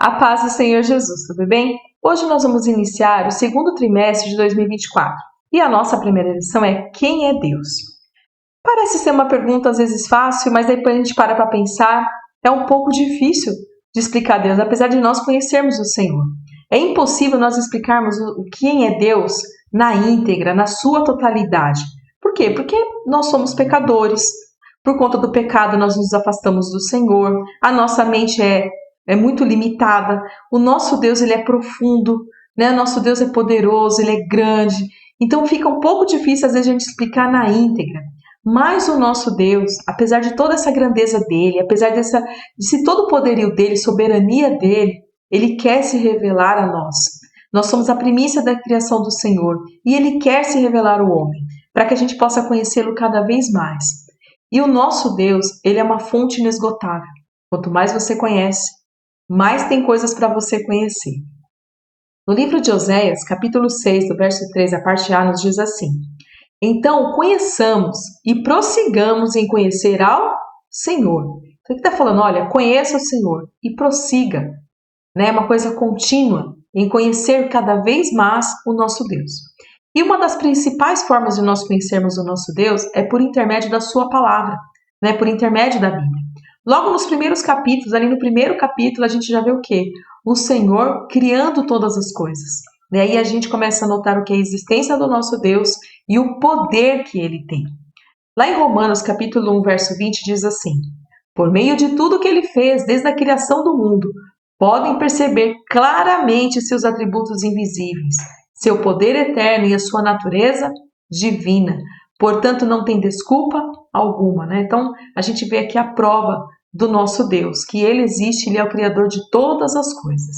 A paz do Senhor Jesus, tudo bem? Hoje nós vamos iniciar o segundo trimestre de 2024 e a nossa primeira lição é: quem é Deus? Parece ser uma pergunta às vezes fácil, mas depois a gente para pensar, é um pouco difícil de explicar Deus, apesar de nós conhecermos o Senhor. É impossível nós explicarmos quem é Deus na íntegra, na sua totalidade. Por quê? Porque nós somos pecadores. Por conta do pecado, nós nos afastamos do Senhor. A nossa mente é muito limitada. O nosso Deus, ele é profundo, né? O nosso Deus é poderoso, ele é grande. Então fica um pouco difícil às vezes a gente explicar na íntegra. Mas o nosso Deus, apesar de toda essa grandeza dele, apesar de todo o poderio dele, soberania dele, ele quer se revelar a nós. Nós somos a primícia da criação do Senhor e ele quer se revelar ao homem, para que a gente possa conhecê-lo cada vez mais. E o nosso Deus, ele é uma fonte inesgotável. Quanto mais você conhece, mais tem coisas para você conhecer. No livro de Oséias, capítulo 6, do verso 3, a parte A, nos diz assim: então, conheçamos e prossigamos em conhecer ao Senhor. Então, ele está falando, olha, conheça o Senhor e prossiga, né? Uma coisa contínua em conhecer cada vez mais o nosso Deus. E uma das principais formas de nós conhecermos o nosso Deus é por intermédio da sua palavra, né? Por intermédio da Bíblia. Logo nos primeiros capítulos, ali no primeiro capítulo, a gente já vê o quê? O Senhor criando todas as coisas. E aí a gente começa a notar o que é a existência do nosso Deus e o poder que ele tem. Lá em Romanos, capítulo 1, verso 20, diz assim: por meio de tudo que ele fez desde a criação do mundo, podem perceber claramente seus atributos invisíveis, seu poder eterno e a sua natureza divina. Portanto, não tem desculpa alguma, né? Então, a gente vê aqui a prova do nosso Deus, que ele existe, ele é o criador de todas as coisas.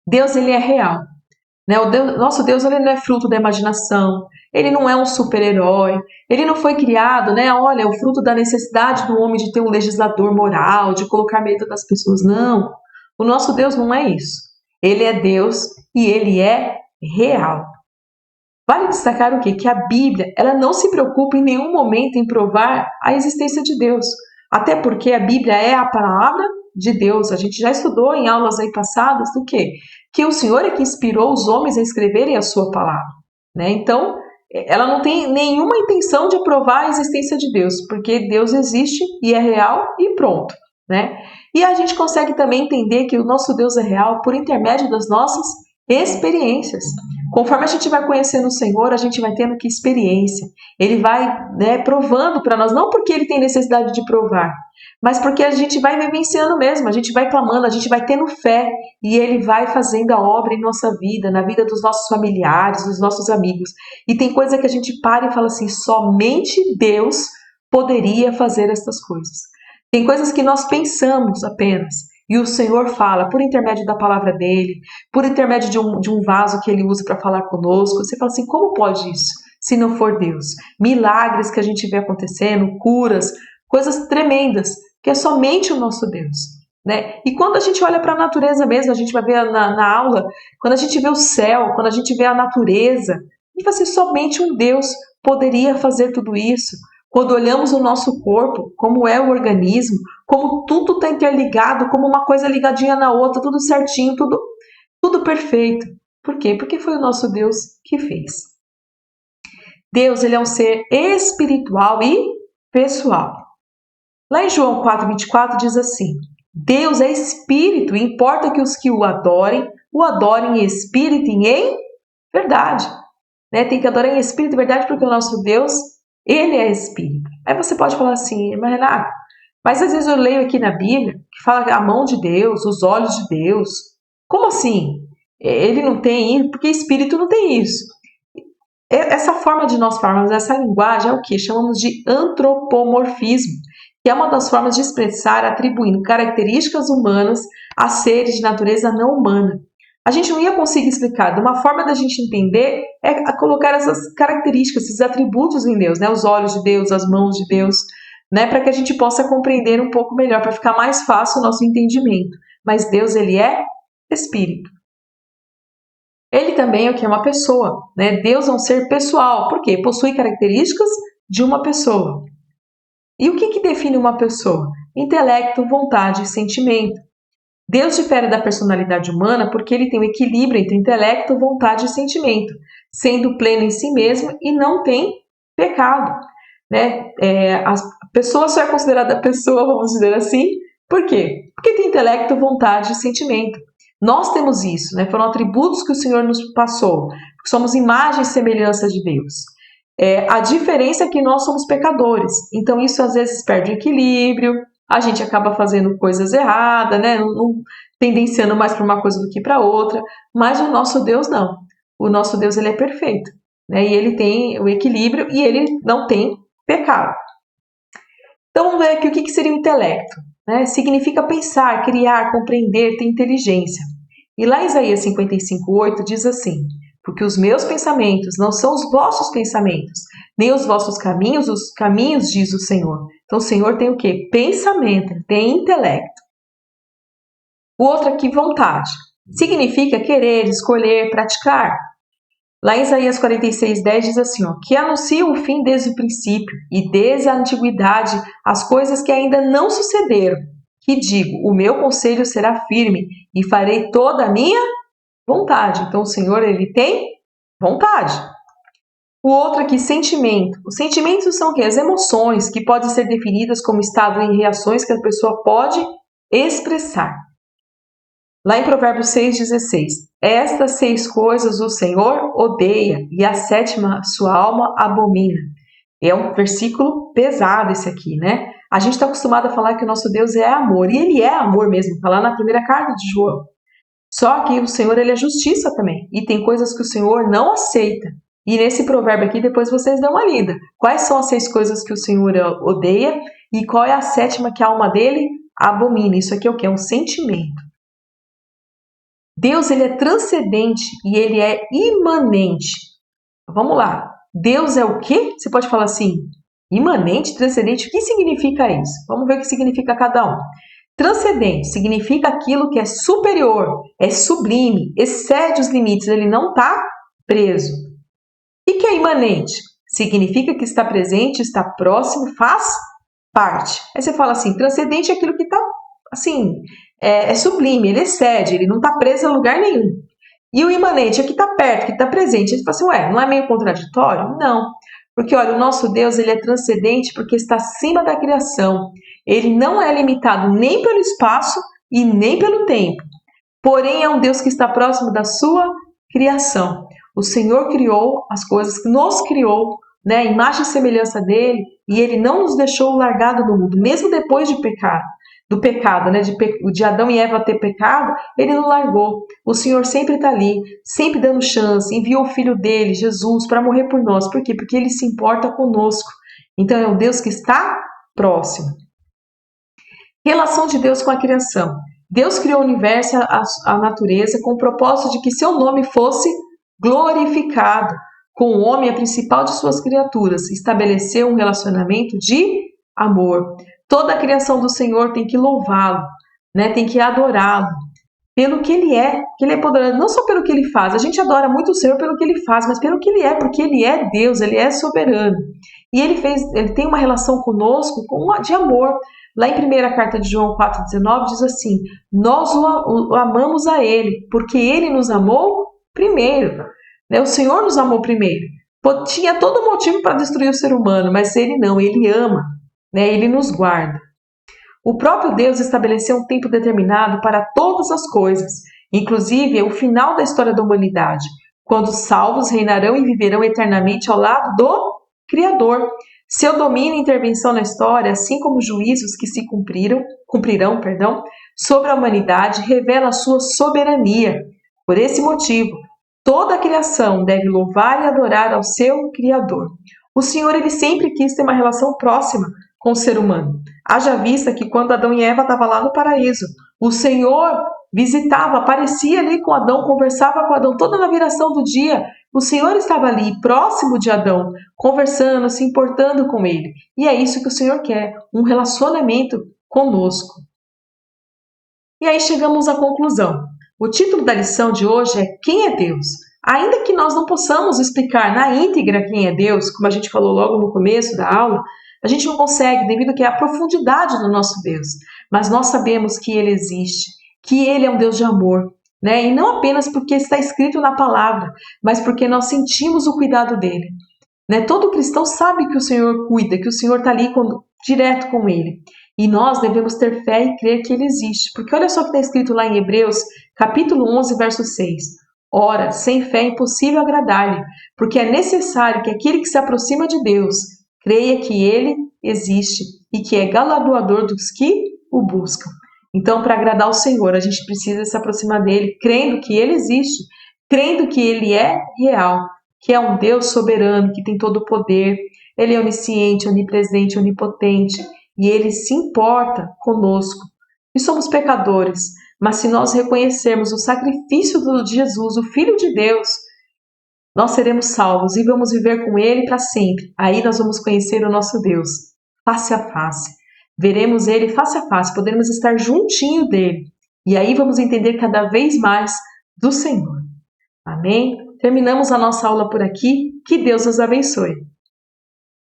Deus, ele é real. Né? Nosso Deus, ele não é fruto da imaginação, ele não é um super-herói, ele não foi criado, né? Olha, o fruto da necessidade do homem de ter um legislador moral, de colocar medo das pessoas. Não, o nosso Deus não é isso. Ele é Deus e ele é real. Vale destacar o quê? Que a Bíblia, ela não se preocupa em nenhum momento em provar a existência de Deus. Até porque a Bíblia é a palavra de Deus. A gente já estudou em aulas aí passadas do quê? Que o Senhor é que inspirou os homens a escreverem a sua palavra, né? Então, ela não tem nenhuma intenção de provar a existência de Deus, porque Deus existe e é real e pronto, né? E a gente consegue também entender que o nosso Deus é real por intermédio das nossas experiências. Conforme a gente vai conhecendo o Senhor, a gente vai tendo que experiência. Ele vai, né, provando para nós, não porque ele tem necessidade de provar, mas porque a gente vai vivenciando mesmo, a gente vai clamando, a gente vai tendo fé e ele vai fazendo a obra em nossa vida, na vida dos nossos familiares, dos nossos amigos. E tem coisa que a gente para e fala assim, somente Deus poderia fazer essas coisas. Tem coisas que nós pensamos apenas e o Senhor fala por intermédio da palavra dele, por intermédio de um vaso que ele usa para falar conosco. Você fala assim, como pode isso se não for Deus? Milagres que a gente vê acontecendo, curas, coisas tremendas, que é somente o nosso Deus, né? E quando a gente olha para a natureza mesmo, a gente vai ver na aula, quando a gente vê o céu, quando a gente vê a natureza, a gente vai ser somente um Deus poderia fazer tudo isso. Quando olhamos o nosso corpo, como é o organismo, como tudo está interligado, como uma coisa ligadinha na outra, tudo certinho, tudo perfeito. Por quê? Porque foi o nosso Deus que fez. Deus, ele é um ser espiritual e pessoal. Lá em João 4,24 diz assim: Deus é espírito e importa que os que o adorem em espírito e em verdade. Né? Tem que adorar em espírito e verdade porque o nosso Deus, ele é espírito. Aí você pode falar assim, mas Renato, mas às vezes eu leio aqui na Bíblia que fala a mão de Deus, os olhos de Deus. Como assim? Ele não tem, porque espírito não tem isso. Essa forma de nós falarmos, essa linguagem é o que chamamos de antropomorfismo, que é uma das formas de expressar atribuindo características humanas a seres de natureza não humana. A gente não ia conseguir explicar. De uma forma da gente entender é colocar essas características, esses atributos em Deus, né? Os olhos de Deus, as mãos de Deus, né? Para que a gente possa compreender um pouco melhor, para ficar mais fácil o nosso entendimento. Mas Deus, ele é espírito. Ele também é o que é uma pessoa, né? Deus é um ser pessoal, por quê? Possui características de uma pessoa. E o que define uma pessoa? Intelecto, vontade e sentimento. Deus difere da personalidade humana porque ele tem um equilíbrio entre intelecto, vontade e sentimento, sendo pleno em si mesmo e não tem pecado. Né? A pessoa só é considerada pessoa, vamos dizer assim, por quê? Porque tem intelecto, vontade e sentimento. Nós temos isso, né? Foram atributos que o Senhor nos passou, somos imagem e semelhança de Deus. A diferença é que nós somos pecadores, então isso às vezes perde o equilíbrio, a gente acaba fazendo coisas erradas, né? Não tendenciando mais para uma coisa do que para outra, mas o nosso Deus não. O nosso Deus ele é perfeito, né? E ele tem o equilíbrio e ele não tem pecado. Então vamos ver aqui o que seria o intelecto. Né? Significa pensar, criar, compreender, ter inteligência. E lá em Isaías 55:8 diz assim: porque os meus pensamentos não são os vossos pensamentos, nem os vossos caminhos, os caminhos, diz o Senhor. Então o Senhor tem o quê? Pensamento, tem intelecto. O outro aqui, vontade. Significa querer, escolher, praticar. Lá em Isaías 46:10 diz assim, que anuncia o fim desde o princípio e desde a antiguidade as coisas que ainda não sucederam. Que digo, o meu conselho será firme e farei toda a minha vontade. Então o Senhor, ele tem vontade. O outro aqui, sentimento. Os sentimentos são o quê? As emoções, que podem ser definidas como estado em reações que a pessoa pode expressar. Lá em Provérbios 6:16, estas 6 coisas o Senhor odeia e a 7ª sua alma abomina. É um versículo pesado esse aqui, né? A gente está acostumado a falar que o nosso Deus é amor, e ele é amor mesmo, está lá na primeira carta de João. Só que o Senhor ele é justiça também, e tem coisas que o Senhor não aceita. E nesse provérbio aqui, depois vocês dão uma lida. Quais são as 6 coisas que o Senhor odeia e qual é a 7ª que a alma dele abomina? Isso aqui é o que? É um sentimento. Deus ele é transcendente e ele é imanente. Vamos lá. Deus é o quê? Você pode falar assim, imanente, transcendente, o que significa isso? Vamos ver o que significa cada um. Transcendente significa aquilo que é superior, é sublime, excede os limites, ele não está preso. O que é imanente? Significa que está presente, está próximo, faz parte. Aí você fala assim, transcendente é aquilo que está, assim, é sublime, ele excede, ele não está preso a lugar nenhum. E o imanente é que está perto, que está presente. Ele fala assim, não é meio contraditório? Não. Porque, olha, o nosso Deus ele é transcendente porque está acima da criação. Ele não é limitado nem pelo espaço e nem pelo tempo. Porém, é um Deus que está próximo da sua criação. O Senhor criou as coisas, nos criou, né, imagem e semelhança dele, e ele não nos deixou largado no mundo, mesmo depois de pecar. Do pecado, né, de Adão e Eva ter pecado, ele não largou. O Senhor sempre está ali, sempre dando chance, enviou o Filho dele, Jesus, para morrer por nós. Por quê? Porque ele se importa conosco. Então é um Deus que está próximo. Relação de Deus com a criação. Deus criou o universo e a natureza com o propósito de que seu nome fosse glorificado. Com o homem, a principal de suas criaturas, estabeleceu um relacionamento de amor. Toda a criação do Senhor tem que louvá-lo, né? Tem que adorá-lo pelo que ele é poderoso, não só pelo que ele faz. A gente adora muito o Senhor pelo que ele faz, mas pelo que ele é, porque ele é Deus, ele é soberano. E ele tem uma relação conosco de amor. Lá em 1ª carta de João 4,19 diz assim, nós o amamos a ele, porque ele nos amou primeiro. Né? O Senhor nos amou primeiro. Tinha todo motivo para destruir o ser humano, mas ele não, ele ama. Né? Ele nos guarda. O próprio Deus estabeleceu um tempo determinado para todas as coisas, inclusive o final da história da humanidade, quando os salvos reinarão e viverão eternamente ao lado do Criador. Seu domínio e intervenção na história, assim como os juízos que se cumprirão, sobre a humanidade, revelam a sua soberania. Por esse motivo, toda a criação deve louvar e adorar ao seu Criador. O Senhor ele sempre quis ter uma relação próxima com o ser humano. Haja vista que quando Adão e Eva estavam lá no paraíso, o Senhor visitava, aparecia ali com Adão, conversava com Adão, toda na viração do dia, o Senhor estava ali, próximo de Adão, conversando, se importando com ele. E é isso que o Senhor quer, um relacionamento conosco. E aí chegamos à conclusão. O título da lição de hoje é Quem é Deus? Ainda que nós não possamos explicar na íntegra quem é Deus, como a gente falou logo no começo da aula, a gente não consegue devido a que é a profundidade do nosso Deus. Mas nós sabemos que Ele existe. que Ele é um Deus de amor, né? E não apenas porque está escrito na palavra, mas porque nós sentimos o cuidado dele. Né? Todo cristão sabe que o Senhor cuida, que o Senhor está ali direto com ele. E nós devemos ter fé e crer que ele existe. Porque olha só o que está escrito lá em Hebreus, capítulo 11, verso 6. Ora, sem fé é impossível agradar-lhe, porque é necessário que aquele que se aproxima de Deus creia que ele existe e que é galardoador dos que o buscam. Então, para agradar o Senhor, a gente precisa se aproximar dele, crendo que ele existe, crendo que ele é real, que é um Deus soberano, que tem todo o poder, ele é onisciente, onipresente, onipotente, e ele se importa conosco. E somos pecadores, mas se nós reconhecermos o sacrifício de Jesus, o Filho de Deus, nós seremos salvos e vamos viver com ele para sempre. Aí nós vamos conhecer o nosso Deus, face a face. Veremos ele face a face, poderemos estar juntinho dele. E aí vamos entender cada vez mais do Senhor. Amém? Terminamos a nossa aula por aqui. Que Deus nos abençoe.